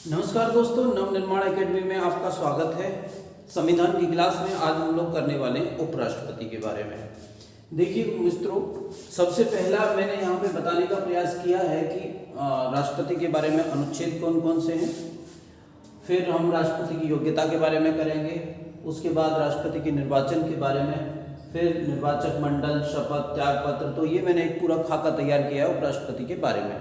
नमस्कार दोस्तों, नव निर्माण एकेडमी में आपका स्वागत है। संविधान की क्लास में आज हम लोग करने वाले हैं उपराष्ट्रपति के बारे में। देखिए मित्रों, सबसे पहला मैंने यहाँ पे बताने का प्रयास किया है कि राष्ट्रपति के बारे में अनुच्छेद कौन कौन से हैं, फिर हम राष्ट्रपति की योग्यता के बारे में करेंगे, उसके बाद राष्ट्रपति के निर्वाचन के बारे में, फिर निर्वाचक मंडल, शपथ, त्याग पत्र। तो ये मैंने एक पूरा खाका तैयार किया है उपराष्ट्रपति के बारे में।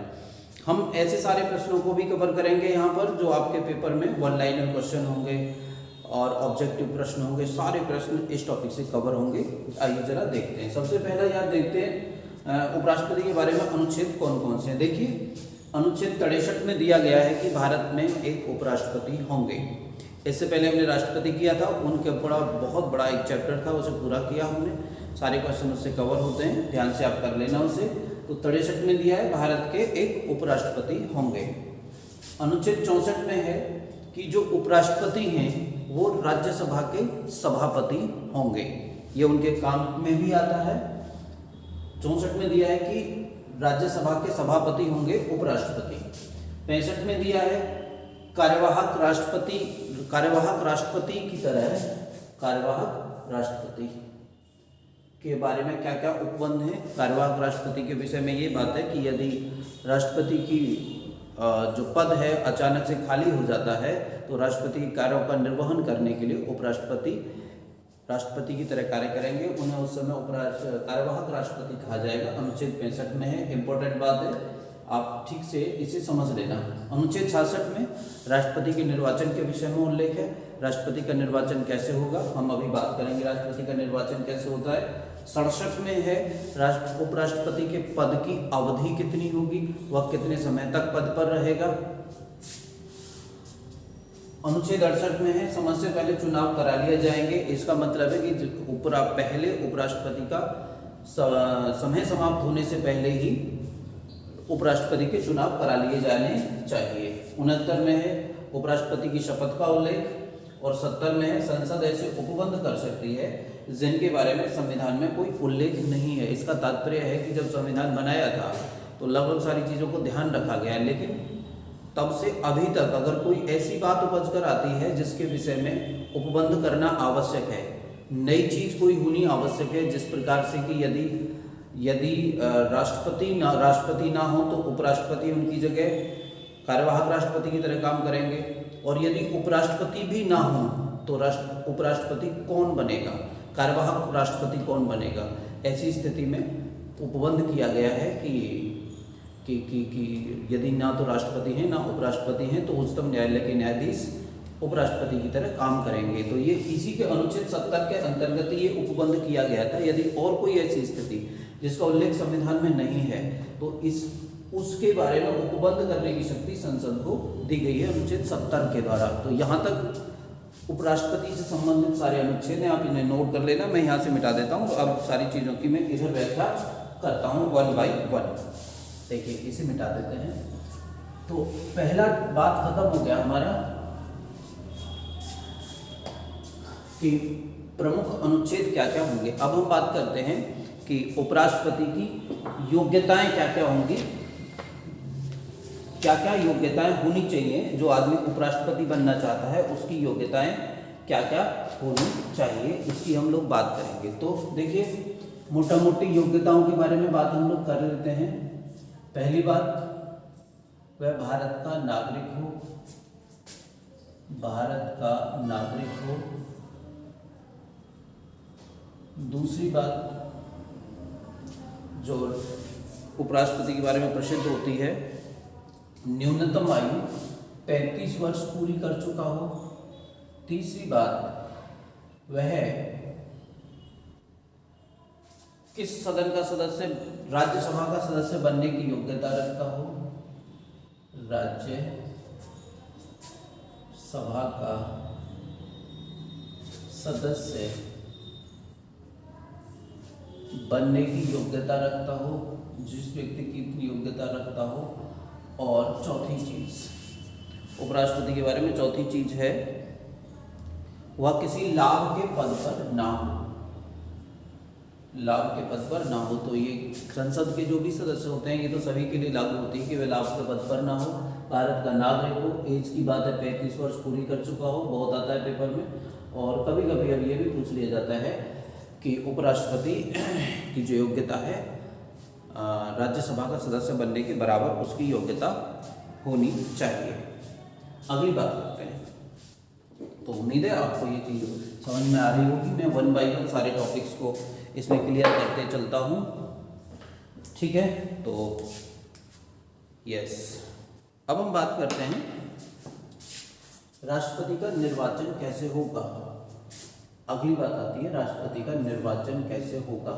हम ऐसे सारे प्रश्नों को भी कवर करेंगे यहाँ पर जो आपके पेपर में वन लाइनर क्वेश्चन होंगे और ऑब्जेक्टिव प्रश्न होंगे। सारे प्रश्न इस टॉपिक से कवर होंगे। आइए जरा देखते हैं। सबसे पहला याद देखते हैं उपराष्ट्रपति के बारे में अनुच्छेद कौन कौन से हैं। देखिए, अनुच्छेद 63 में दिया गया है कि भारत में एक उपराष्ट्रपति होंगे। इससे पहले हमने राष्ट्रपति किया था, उनके बहुत बड़ा एक चैप्टर था, उसे पूरा किया हमने। सारे क्वेश्चन उससे कवर होते हैं, ध्यान से आप कर लेना उसे। तो 63 में दिया है भारत के एक उपराष्ट्रपति होंगे। अनुच्छेद 64 में है कि जो उपराष्ट्रपति हैं वो राज्यसभा के सभापति होंगे। ये उनके काम में भी आता है। 64 में दिया है कि राज्यसभा के सभापति होंगे उपराष्ट्रपति। 65 में दिया है कार्यवाहक राष्ट्रपति की तरह कार्यवाहक राष्ट्रपति के बारे में क्या क्या उपबंध है। कार्यवाहक राष्ट्रपति के विषय में ये बात है कि यदि राष्ट्रपति की जो पद है अचानक से खाली हो जाता है तो राष्ट्रपति के कार्यों का निर्वहन करने के लिए राष्ट्रपति की तरह कार्य करेंगे। उन्हें उस समय कार्यवाहक राष्ट्रपति कहा जाएगा। अनुच्छेद 65 में है। इंपॉर्टेंट बात है, आप ठीक से इसे समझ लेना। अनुच्छेद 66 में राष्ट्रपति के निर्वाचन के विषय में उल्लेख है। राष्ट्रपति का निर्वाचन कैसे होगा, हम अभी बात करेंगे। राष्ट्रपति का निर्वाचन कैसे होता है। 67 में है उपराष्ट्रपति के पद की अवधि कितनी होगी, वह कितने समय तक पद पर रहेगा। अनुच्छेद 68 में है समय से पहले चुनाव करा लिए जाएंगे। इसका मतलब है कि पहले उपराष्ट्रपति का समय समाप्त होने से पहले ही उपराष्ट्रपति के चुनाव करा लिए जाने चाहिए। 69 में है उपराष्ट्रपति की शपथ का उल्लेख और 70 में है संसद ऐसे उपबंध कर सकती है जिनके बारे में संविधान में कोई उल्लेख नहीं है। इसका तात्पर्य है कि जब संविधान बनाया था तो लगभग सारी चीज़ों को ध्यान रखा गया है, लेकिन तब से अभी तक अगर कोई ऐसी बात उपज कर आती है जिसके विषय में उपबंध करना आवश्यक है, नई चीज़ कोई होनी आवश्यक है, जिस प्रकार से कि यदि राष्ट्रपति ना हो तो उपराष्ट्रपति उनकी जगह कार्यवाहक राष्ट्रपति की तरह काम करेंगे, और यदि उपराष्ट्रपति भी ना हो तो उपराष्ट्रपति कौन बनेगा, कार्यवाहक राष्ट्रपति कौन बनेगा। ऐसी स्थिति में उपबंध किया गया है कि यदि ना तो राष्ट्रपति हैं ना उपराष्ट्रपति हैं तो उच्चतम न्यायालय के न्यायाधीश उपराष्ट्रपति की तरह काम करेंगे। तो ये इसी के अनुच्छेद 70 के अंतर्गत ये उपबंध किया गया था। यदि और कोई ऐसी स्थिति जिसका उल्लेख संविधान में नहीं है तो उसके बारे में उपबंध करने की शक्ति संसद को दी गई है अनुच्छेद 70 के द्वारा। तो यहाँ तक उपराष्ट्रपति से संबंधित सारे अनुच्छेद हैं, आप इन्हें नोट कर लेना। मैं यहाँ से मिटा देता हूँ। अब सारी चीज़ों की मैं इधर व्याख्या करता हूँ 1 बाई 1। देखिए, इसे मिटा देते हैं। तो पहला बात खत्म हो गया हमारा कि प्रमुख अनुच्छेद क्या क्या होंगे। अब हम बात करते हैं कि उपराष्ट्रपति की योग्यताएं क्या क्या होंगी, क्या क्या योग्यताएं होनी चाहिए। जो आदमी उपराष्ट्रपति बनना चाहता है उसकी योग्यताएं क्या क्या होनी चाहिए, इसकी हम लोग बात करेंगे। तो देखिए, मोटा मोटी योग्यताओं के बारे में बात हम लोग कर लेते हैं। पहली बात, वह भारत का नागरिक हो। दूसरी बात जो उपराष्ट्रपति के बारे में प्रसिद्ध होती है, न्यूनतम आयु 35 वर्ष पूरी कर चुका हो। तीसरी बात, वह किस सदन का सदस्य, राज्यसभा का सदस्य बनने की योग्यता रखता हो। राज्यसभा का सदस्य बनने की योग्यता रखता हो, जिस व्यक्ति की इतनी योग्यता रखता हो। और चौथी चीज उपराष्ट्रपति के बारे में चौथी चीज है, वह किसी लाभ के पद पर ना हो। लाभ के पद पर ना हो। तो ये संसद के जो भी सदस्य होते हैं ये तो सभी के लिए लागू होती है कि वे लाभ के पद पर ना हो, भारत का नागरिक हो, एज की बात है 35 वर्ष पूरी कर चुका हो, बहुत आता है पेपर में। और कभी कभी अब ये भी पूछ लिया जाता है कि उपराष्ट्रपति की जो योग्यता है राज्यसभा का सदस्य बनने के बराबर उसकी योग्यता होनी चाहिए। अगली बात करते हैं। तो उम्मीद है आपको ये चीज़ समझ में आ रही होगी। मैं 1 बाय 1 सारे टॉपिक्स को इसमें क्लियर करते चलता हूँ, ठीक है। तो यस, अब हम बात करते हैं राष्ट्रपति का निर्वाचन कैसे होगा। अगली बात आती है राष्ट्रपति का निर्वाचन कैसे होगा।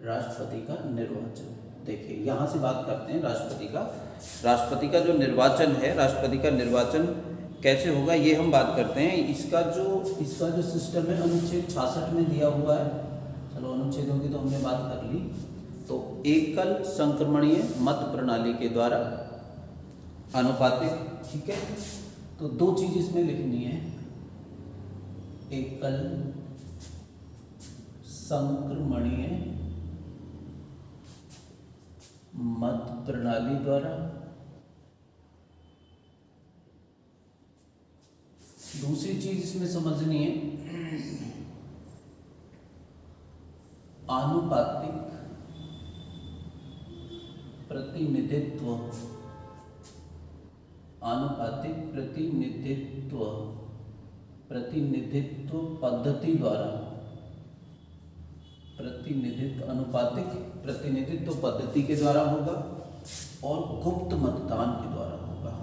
राष्ट्रपति का निर्वाचन, देखिए यहाँ से बात करते हैं राष्ट्रपति का जो निर्वाचन है, राष्ट्रपति का निर्वाचन कैसे होगा ये हम बात करते हैं। इसका जो सिस्टम है अनुच्छेद 66 में दिया हुआ है। चलो अनुच्छेदों की तो हमने बात कर ली। तो एकल संक्रमणीय मत प्रणाली के द्वारा अनुपातिक, ठीक है। तो दो चीज इसमें लिखनी है, एकल संक्रमणीय मत प्रणाली द्वारा, दूसरी चीज इसमें समझनी है आनुपातिक प्रतिनिधित्व, आनुपातिक प्रतिनिधित्व पद्धति द्वारा, अनुपातिक प्रतिनिधित्व पद्धति के द्वारा होगा और गुप्त मतदान के द्वारा होगा।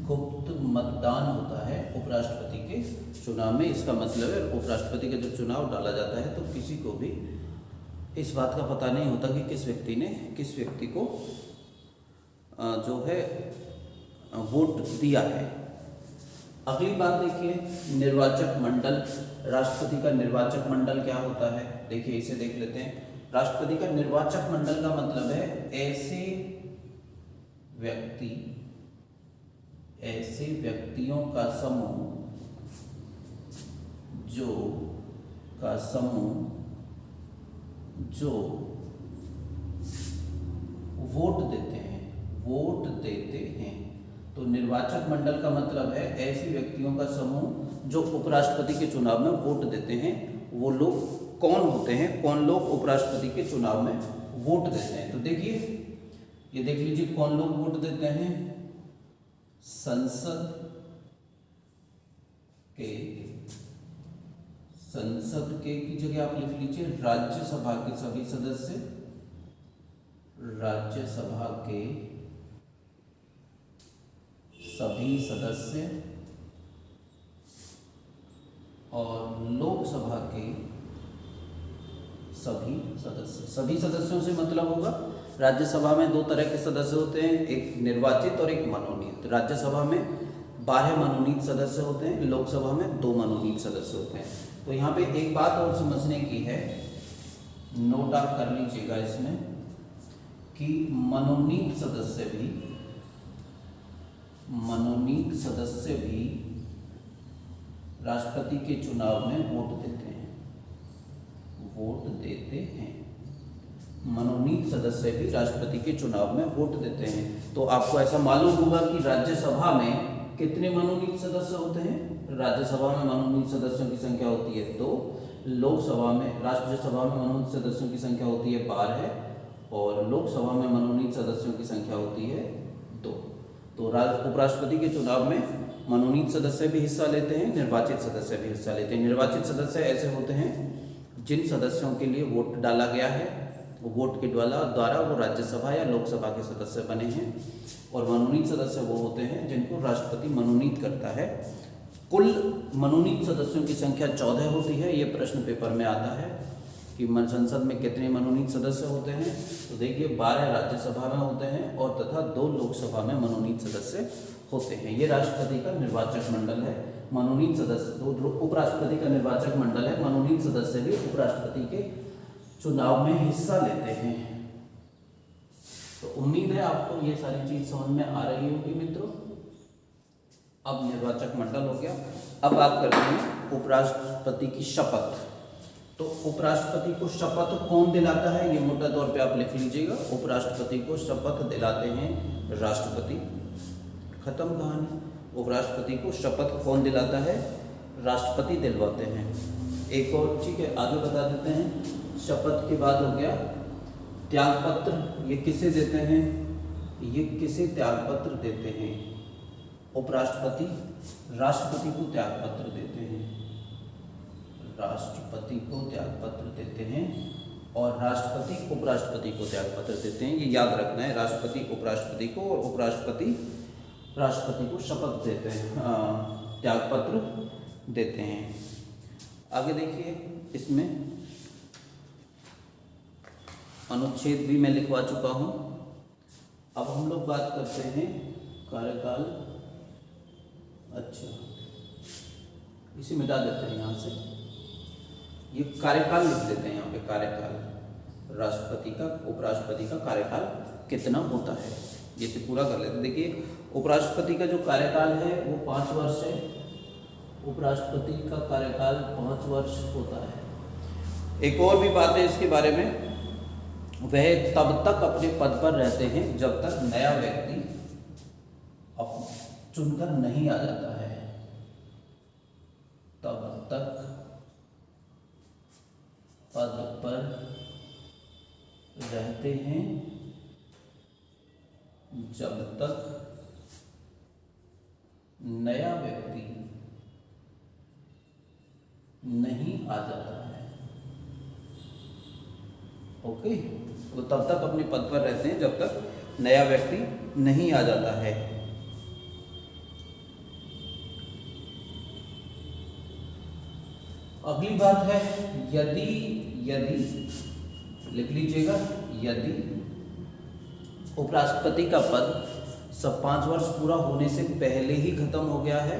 गुप्त मतदान होता है उपराष्ट्रपति के चुनाव में। इसका मतलब है उपराष्ट्रपति का जब चुनाव डाला जाता है तो किसी को भी इस बात का पता नहीं होता कि किस व्यक्ति को जो है वोट दिया है। अगली बात देखिए, निर्वाचक मंडल। राष्ट्रपति का निर्वाचक मंडल क्या होता है, देखिए इसे देख लेते हैं। राष्ट्रपति का निर्वाचक मंडल का मतलब है ऐसे व्यक्तियों का समूह जो वोट देते हैं। तो निर्वाचक मंडल का मतलब है ऐसे व्यक्तियों का समूह जो उपराष्ट्रपति के चुनाव में वोट देते हैं। वो लोग कौन होते हैं, कौन लोग उपराष्ट्रपति के चुनाव में वोट देते हैं। तो देखिए, ये देख लीजिए कौन लोग वोट देते हैं। संसद के की जगह आप लिख लीजिए राज्यसभा के सभी सदस्य, राज्यसभा के सभी सदस्य और लोकसभा के सभी सदस्य। सभी सदस्यों से मतलब होगा राज्यसभा में 2 तरह के सदस्य होते हैं, एक निर्वाचित और एक मनोनीत। राज्यसभा में 12 मनोनीत सदस्य होते हैं, लोकसभा में 2 मनोनीत सदस्य होते हैं। तो यहाँ पे एक बात और समझने की है, नोट आप कर लीजिएगा इसमें कि मनोनीत सदस्य भी राष्ट्रपति के चुनाव में वोट देते हैं। मनोनीत सदस्य भी राष्ट्रपति के चुनाव में वोट देते हैं। तो आपको ऐसा मालूम होगा कि राज्यसभा में कितने मनोनीत सदस्य होते हैं। राज्यसभा में मनोनीत सदस्यों की संख्या होती है 2, राज्यसभा में मनोनीत सदस्यों की संख्या होती है 12 और लोकसभा में मनोनीत सदस्यों की संख्या होती है 2। तो उपराष्ट्रपति के चुनाव में मनोनीत सदस्य भी हिस्सा लेते हैं, निर्वाचित सदस्य भी हिस्सा लेते हैं। निर्वाचित सदस्य ऐसे होते हैं जिन सदस्यों के लिए वोट डाला गया है, वो वोट के द्वारा वो राज्यसभा या लोकसभा के सदस्य बने हैं। और मनोनीत सदस्य वो होते हैं जिनको राष्ट्रपति मनोनीत करता है। कुल मनोनीत सदस्यों की संख्या 14 होती है। ये प्रश्न पेपर में आता है कि संसद में कितने मनोनीत सदस्य होते हैं। तो देखिए 12 राज्यसभा में होते हैं और तथा 2 लोकसभा में मनोनीत सदस्य होते हैं। ये राष्ट्रपति का निर्वाचक मंडल है। मनोनीत सदस्य, उपराष्ट्रपति का निर्वाचक मंडल है। मनोनीत सदस्य भी उपराष्ट्रपति के चुनाव में हिस्सा लेते हैं। तो उम्मीद है आपको ये सारी चीज समझ में आ रही होगी मित्रों। अब निर्वाचक मंडल हो गया। अब बात करते हैं उपराष्ट्रपति की शपथ। तो उपराष्ट्रपति को शपथ कौन दिलाता है, ये मोटा तौर पे आप लिख लीजिएगा। उपराष्ट्रपति को शपथ दिलाते हैं राष्ट्रपति। खत्म कहानी। उपराष्ट्रपति को शपथ कौन दिलाता है, राष्ट्रपति दिलवाते हैं। एक और, ठीक है, आगे बता देते हैं। शपथ के बाद हो गया त्यागपत्र। ये किसे देते हैं, ये किसे त्यागपत्र देते हैं, उपराष्ट्रपति राष्ट्रपति को त्यागपत्र देते हैं। राष्ट्रपति को त्यागपत्र देते हैं और राष्ट्रपति उपराष्ट्रपति को त्यागपत्र देते हैं। ये याद रखना है, राष्ट्रपति उपराष्ट्रपति को और उपराष्ट्रपति राष्ट्रपति को शपथ देते हैं, त्यागपत्र देते हैं। आगे देखिए, इसमें अनुच्छेद भी मैं लिखवा चुका हूँ। अब हम लोग बात करते हैं कार्यकाल। अच्छा, इसे मिटा देते हैं यहाँ से, ये कार्यकाल लिख देते हैं यहाँ पे। कार्यकाल राष्ट्रपति का उपराष्ट्रपति का कार्यकाल कितना होता है, जैसे पूरा कर लेते हैं। देखिए, उपराष्ट्रपति का जो कार्यकाल है वो 5 वर्ष है। उपराष्ट्रपति का कार्यकाल 5 वर्ष होता है। एक और भी बात है इसके बारे में, वह तब तक अपने पद पर रहते हैं जब तक नया व्यक्ति अब चुनकर नहीं आ जाता है। तब तक पद पर रहते हैं जब तक नया व्यक्ति नहीं आ जाता है। ओके, वो तब तक अपने पद पर रहते हैं जब तक नया व्यक्ति नहीं आ जाता है। अगली बात है यदि, लिख लीजिएगा, यदि उपराष्ट्रपति का पद सब 5 वर्ष पूरा होने से पहले ही खत्म हो गया है,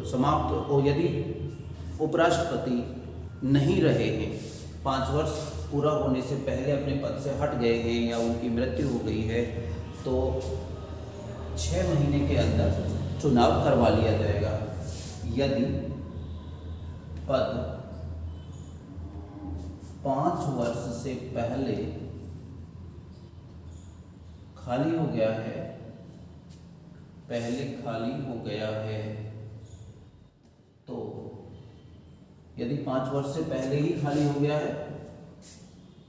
समाप्त हो, यदि उपराष्ट्रपति नहीं रहे हैं, 5 वर्ष पूरा होने से पहले अपने पद से हट गए हैं या उनकी मृत्यु हो गई है, तो 6 महीने के अंदर चुनाव करवा लिया जाएगा। यदि पद 5 वर्ष से पहले खाली हो गया है, तो यदि 5 वर्ष से पहले ही खाली हो गया है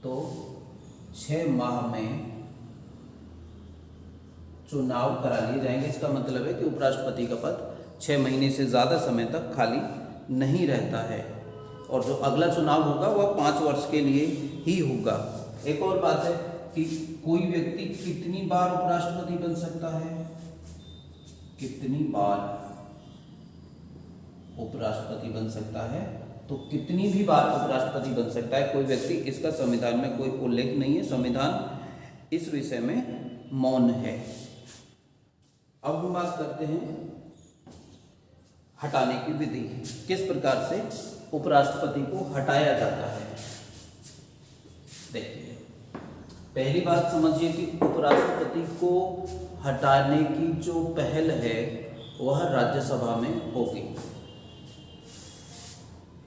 तो 6 माह में चुनाव करा लिए जाएंगे। इसका मतलब है कि उपराष्ट्रपति का पद 6 महीने से ज़्यादा समय तक खाली नहीं रहता है और जो अगला चुनाव होगा वह 5 वर्ष के लिए ही होगा। एक और बात है कि कोई व्यक्ति कितनी बार उपराष्ट्रपति बन सकता है, कितनी बार उपराष्ट्रपति बन सकता है, तो कितनी भी बार उपराष्ट्रपति बन सकता है कोई व्यक्ति, इसका संविधान में कोई उल्लेख नहीं है। संविधान इस विषय में मौन है। अब हम बात करते हैं हटाने की विधि, किस प्रकार से उपराष्ट्रपति को हटाया जाता है। देखिए, पहली बात समझिए कि उपराष्ट्रपति को हटाने की जो पहल है वह राज्यसभा में होगी।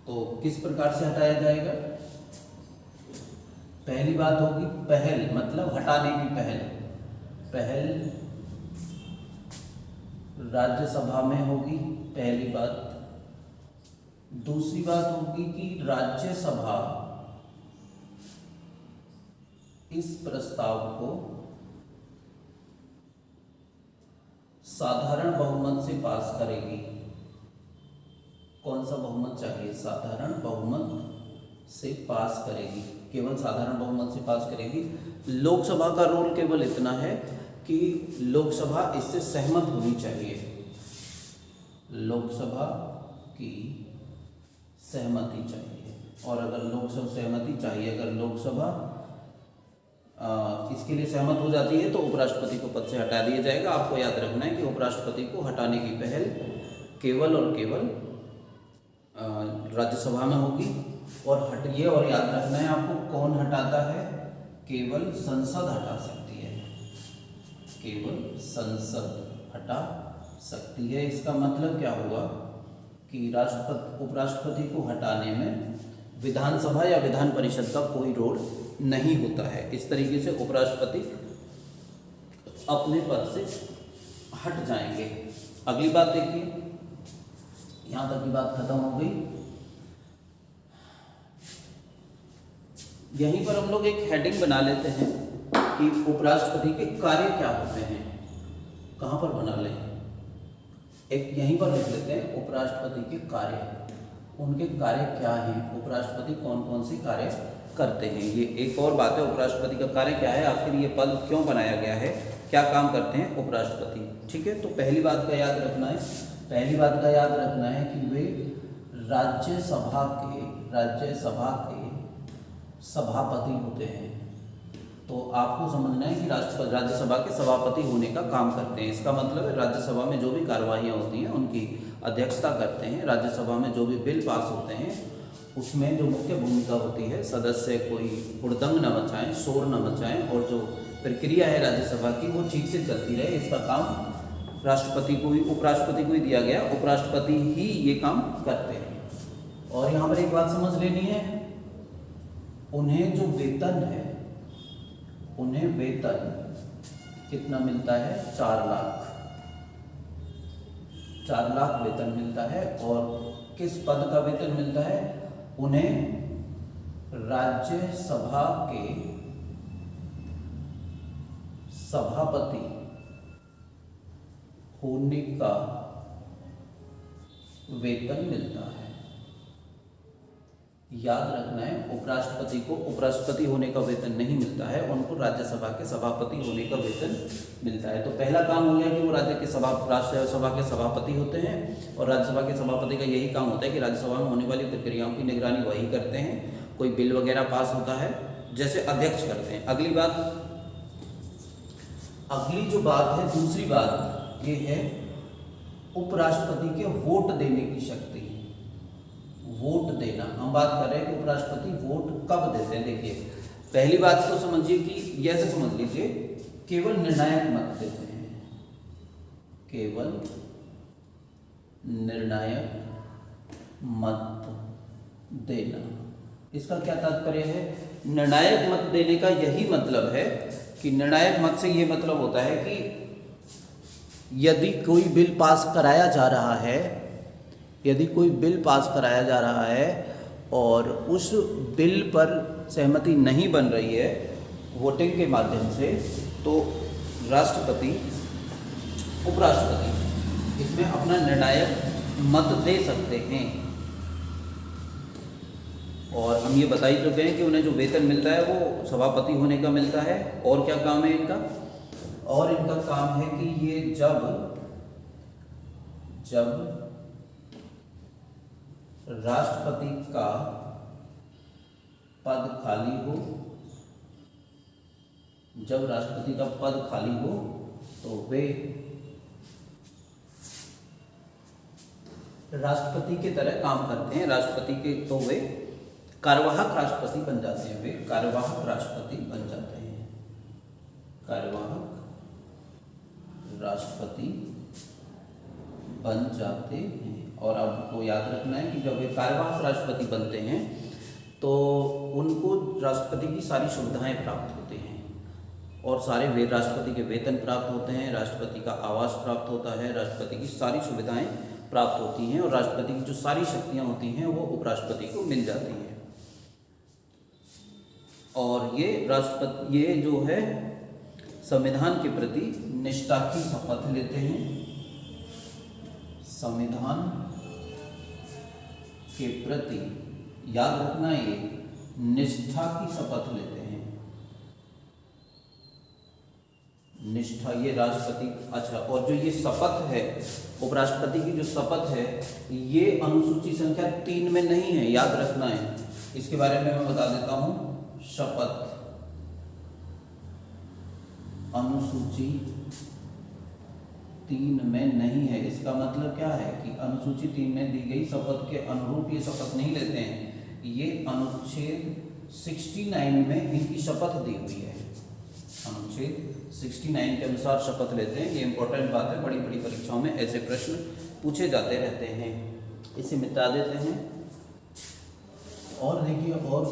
तो किस प्रकार से हटाया जाएगा, पहली बात होगी पहल, मतलब हटाने की पहल राज्यसभा में होगी, पहली बात। दूसरी बात होगी कि राज्यसभा इस प्रस्ताव को साधारण बहुमत से पास करेगी। कौन सा बहुमत चाहिए, साधारण बहुमत से पास करेगी, केवल साधारण बहुमत से पास करेगी। लोकसभा का रोल केवल इतना है कि लोकसभा इससे सहमत होनी चाहिए, लोकसभा की सहमति चाहिए। और अगर लोकसभा सहमति चाहिए, अगर लोकसभा इसके लिए सहमत हो जाती है तो उपराष्ट्रपति को पद से हटा दिया जाएगा। आपको याद रखना है कि उपराष्ट्रपति को हटाने की पहल केवल और केवल राज्यसभा में होगी। और ये और याद रखना है आपको, कौन हटाता है, केवल संसद हटा सकती है, केवल संसद हटा सकती है। इसका मतलब क्या हुआ कि उपराष्ट्रपति को हटाने में विधानसभा या विधान परिषद का कोई रोल नहीं होता है। इस तरीके से उपराष्ट्रपति अपने पद से हट जाएंगे। अगली बात देखिए, यहां तक की बात खत्म हो गई। यहीं पर हम लोग एक हेडिंग बना लेते हैं कि उपराष्ट्रपति के कार्य क्या होते हैं। कहां पर बना लें, एक यहीं पर लिख लेते हैं उपराष्ट्रपति के कार्य। उनके कार्य क्या हैं, उपराष्ट्रपति कौन कौन से कार्य करते हैं। ये एक और बात है, उपराष्ट्रपति का कार्य क्या है, आखिर ये पद क्यों बनाया गया है, क्या काम करते हैं उपराष्ट्रपति। ठीक है, तो पहली बात का याद रखना है, पहली बात का याद रखना है कि वे राज्यसभा के सभापति होते हैं। तो आपको समझना है कि राज्यसभा के सभापति होने का काम करते हैं। इसका मतलब है राज्यसभा में जो भी कार्रवाइयाँ होती हैं उनकी अध्यक्षता करते हैं। राज्यसभा में जो भी बिल पास होते हैं उसमें जो मुख्य भूमिका होती है, सदस्य कोई हुड़दंग न मचाएं, शोर न मचाएं और जो प्रक्रिया है राज्यसभा की वो ठीक से चलती रहे, इसका काम राष्ट्रपति को ही, उपराष्ट्रपति को ही दिया गया। उपराष्ट्रपति ही ये काम करते हैं। और यहाँ पर एक बात समझ लेनी है, उन्हें जो वेतन है, उन्हें वेतन कितना मिलता है, 4 लाख, 4 लाख वेतन मिलता है। और किस पद का वेतन मिलता है, उन्हें राज्यसभा के सभापति होने का वेतन मिलता है। याद रखना है, उपराष्ट्रपति को उपराष्ट्रपति होने का वेतन नहीं मिलता है, उनको राज्यसभा के सभापति होने का वेतन मिलता है। तो पहला काम हो गया कि वो राज्यसभा के सभापति होते हैं। और राज्यसभा के सभापति का यही काम होता है कि राज्यसभा में होने वाली प्रक्रियाओं की निगरानी वही करते हैं। कोई बिल वगैरह पास होता है जैसे अध्यक्ष करते हैं। अगली जो बात है, दूसरी बात ये है उपराष्ट्रपति के वोट देने की शक्ति। वोट देना, हम बात कर रहे हैं कि उपराष्ट्रपति वोट कब देते हैं। देखिए, पहली बात तो समझिए कि ऐसे समझ लीजिए, केवल निर्णायक मत देते हैं, केवल निर्णायक मत देना। इसका क्या तात्पर्य है, निर्णायक मत देने का यही मतलब है कि निर्णायक मत से ये मतलब होता है कि यदि कोई बिल पास कराया जा रहा है, यदि कोई बिल पास कराया जा रहा है और उस बिल पर सहमति नहीं बन रही है वोटिंग के माध्यम से, तो उपराष्ट्रपति इसमें अपना निर्णायक मत दे सकते हैं। और हम ये बता ही चुके हैं कि उन्हें जो वेतन मिलता है वो सभापति होने का मिलता है। और क्या काम है इनका, और इनका काम है कि ये जब राष्ट्रपति का पद खाली हो, जब राष्ट्रपति का पद खाली हो तो वे राष्ट्रपति की तरह काम करते हैं। राष्ट्रपति के तो वे कार्यवाहक राष्ट्रपति बन जाते हैं, वे कार्यवाहक राष्ट्रपति बन जाते हैं, कार्यवाहक राष्ट्रपति बन जाते हैं। और आपको याद रखना है कि जब वे कार्यवाहक राष्ट्रपति बनते हैं तो उनको राष्ट्रपति की सारी सुविधाएं प्राप्त होती हैं और सारे राष्ट्रपति के वेतन प्राप्त होते हैं, राष्ट्रपति का आवास प्राप्त होता है, राष्ट्रपति की सारी सुविधाएं प्राप्त होती हैं और राष्ट्रपति की जो सारी शक्तियां होती हैं वो उपराष्ट्रपति को मिल जाती हैं। और ये जो है संविधान के प्रति निष्ठा की शपथ लेते हैं, संविधान के प्रति, याद रखना, ये निष्ठा की शपथ लेते हैं। निष्ठा, ये राष्ट्रपति, अच्छा, और जो ये शपथ है उपराष्ट्रपति की, जो शपथ है ये अनुसूची संख्या 3 में नहीं है, याद रखना है। इसके बारे में मैं बता देता हूं। शपथ अनुसूची 3 में नहीं है। इसका मतलब क्या है कि अनुसूची 3 में दी गई शपथ के अनुरूप ये शपथ नहीं लेते हैं। ये अनुच्छेद 69 में इनकी शपथ दी हुई है, अनुच्छेद 69 के अनुसार शपथ लेते हैं। ये इंपॉर्टेंट बात है, बड़ी बड़ी परीक्षाओं में ऐसे प्रश्न पूछे जाते रहते हैं। इसे मिटा देते हैं। और देखिए, और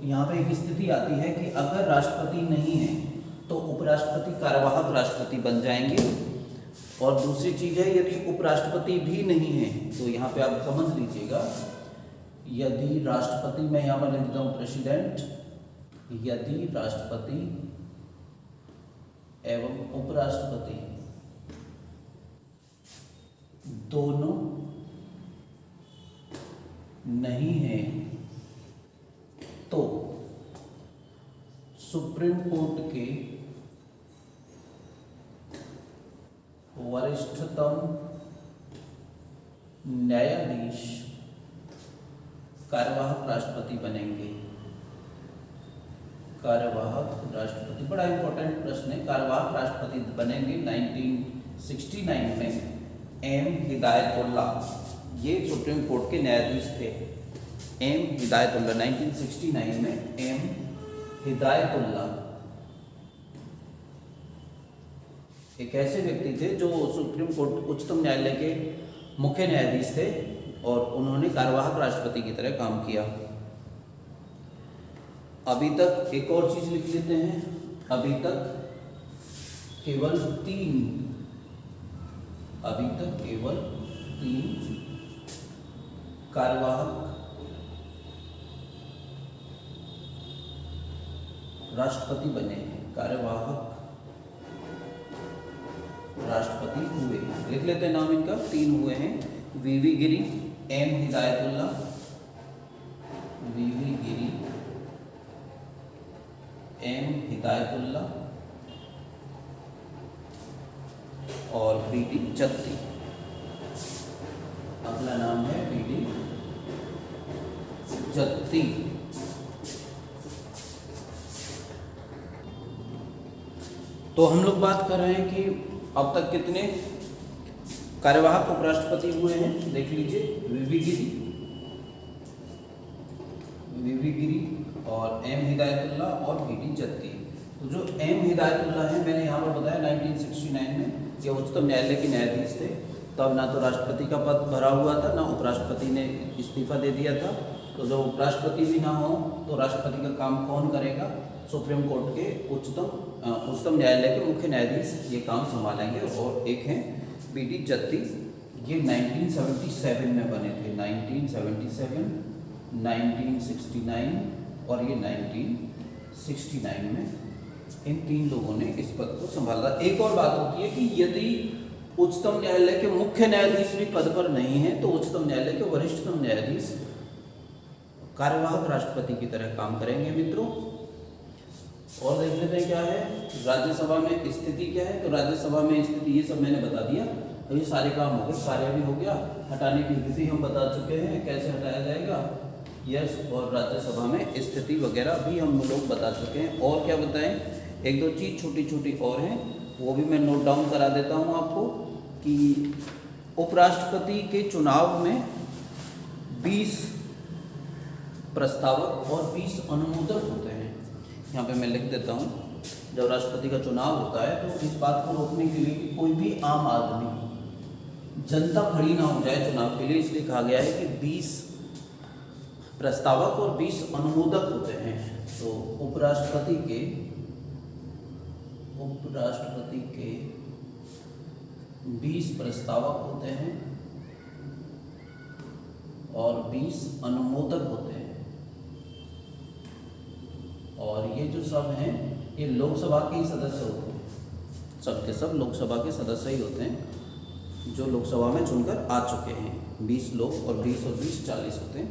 यहाँ पे एक स्थिति आती है कि अगर राष्ट्रपति नहीं है तो उपराष्ट्रपति कार्यवाहक राष्ट्रपति बन जाएंगे। और दूसरी चीज है, यदि उपराष्ट्रपति भी नहीं है तो यहाँ पे आप समझ लीजिएगा, यदि राष्ट्रपति, मैं यहाँ पर लिख देता हूँ प्रेसिडेंट, यदि राष्ट्रपति एवं उपराष्ट्रपति दोनों नहीं है तो सुप्रीम कोर्ट के वरिष्ठतम न्यायाधीश कार्यवाहक राष्ट्रपति बनेंगे। कार्यवाहक राष्ट्रपति बड़ा इंपॉर्टेंट प्रश्न है। कार्यवाहक राष्ट्रपति बनेंगे 1969 में एम हिदायतुल्ला, ये सुप्रीम कोर्ट के न्यायाधीश थे। एम हिदायतुल्ला 1969 में एम हिदायतुल्ला एक ऐसे व्यक्ति थे जो सुप्रीम कोर्ट उच्चतम न्यायालय के मुख्य न्यायाधीश थे और उन्होंने कार्यवाहक राष्ट्रपति की तरह काम किया। अभी तक एक और चीज लिख लेते हैं, अभी तक केवल तीन कार्यवाहक राष्ट्रपति बने हैं, कार्यवाहक राष्ट्रपति हुए हैं। लिख लेते हैं नाम इनका, 3 हुए हैं, वीवी गिरी, एम हिदायतुल्ला, वीवी गिरी, एम हिदायतुल्ला और बीडी जत्ती। अगला नाम है बीडी जत्ती। तो हम लोग बात कर रहे हैं कि अब तक कितने कार्यवाहक उपराष्ट्रपति हुए हैं, देख लीजिए, वीवी गिरी और एम हिदायतुल्ला और बीडी जत्ती। तो जो एम हिदायतुल्ला है, मैंने यहाँ पर बताया 1969 में ये उच्चतम न्यायालय के न्यायाधीश थे। तब ना तो राष्ट्रपति का पद भरा हुआ था, ना उपराष्ट्रपति ने इस्तीफा दे दिया था। तो जब उपराष्ट्रपति भी ना हो तो राष्ट्रपति का काम कौन करेगा? सुप्रीम कोर्ट के उच्चतम न्यायालय के मुख्य न्यायाधीश ये काम संभालेंगे। और एक हैं बीडी जत्ती, ये 1977 में बने थे, 1977, 1969 और ये 1969 में इन 3 लोगों ने इस पद को संभाला। एक और बात होती है कि यदि उच्चतम न्यायालय के मुख्य न्यायाधीश भी पद पर नहीं है तो उच्चतम न्यायालय के वरिष्ठतम न्यायाधीश कार्यवाहक राष्ट्रपति की तरह काम करेंगे मित्रों। और देख लेते हैं क्या है राज्यसभा में स्थिति क्या है। तो राज्यसभा में स्थिति ये सब मैंने बता दिया। अभी सारे काम हो गए, कार्य भी हो गया, हटाने की विधि हम बता चुके हैं, कैसे हटाया जाएगा, यस। और राज्यसभा में स्थिति वगैरह भी हम लोग बता चुके हैं। और क्या बताएं, 1-2 चीज छोटी छोटी और हैं, वो भी मैं नोट डाउन करा देता हूँ आपको कि उपराष्ट्रपति के चुनाव में 20 प्रस्तावक और 20 अनुमोदक होते हैं। यहाँ पे मैं लिख देता हूँ, जब राष्ट्रपति का चुनाव होता है तो इस बात को रोकने के लिए कि कोई भी आम आदमी, जनता खड़ी ना हो जाए चुनाव के लिए, इसलिए कहा गया है कि 20 प्रस्तावक और 20 अनुमोदक होते हैं। तो उपराष्ट्रपति के 20 प्रस्तावक होते हैं और 20 अनुमोदक होते हैं। और ये जो सब हैं ये लोकसभा के ही सदस्य होते हैं, सब के सब लोकसभा के सदस्य ही होते हैं जो लोकसभा में चुनकर आ चुके हैं। 20 लोग और 20 और 20 40 होते हैं।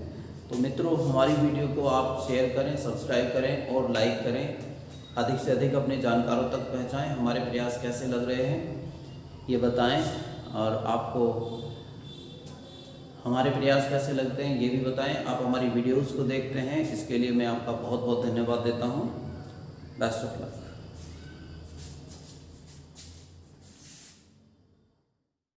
तो मित्रों, हमारी वीडियो को आप शेयर करें, सब्सक्राइब करें और लाइक करें। अधिक से अधिक अपने जानकारों तक पहुँचाएँ। हमारे प्रयास कैसे लग रहे हैं ये बताएं, और आपको हमारे प्रयास कैसे लगते हैं ये भी बताएं। आप हमारी वीडियोस को देखते हैं, इसके लिए मैं आपका बहुत बहुत धन्यवाद देता हूँ। Best of luck.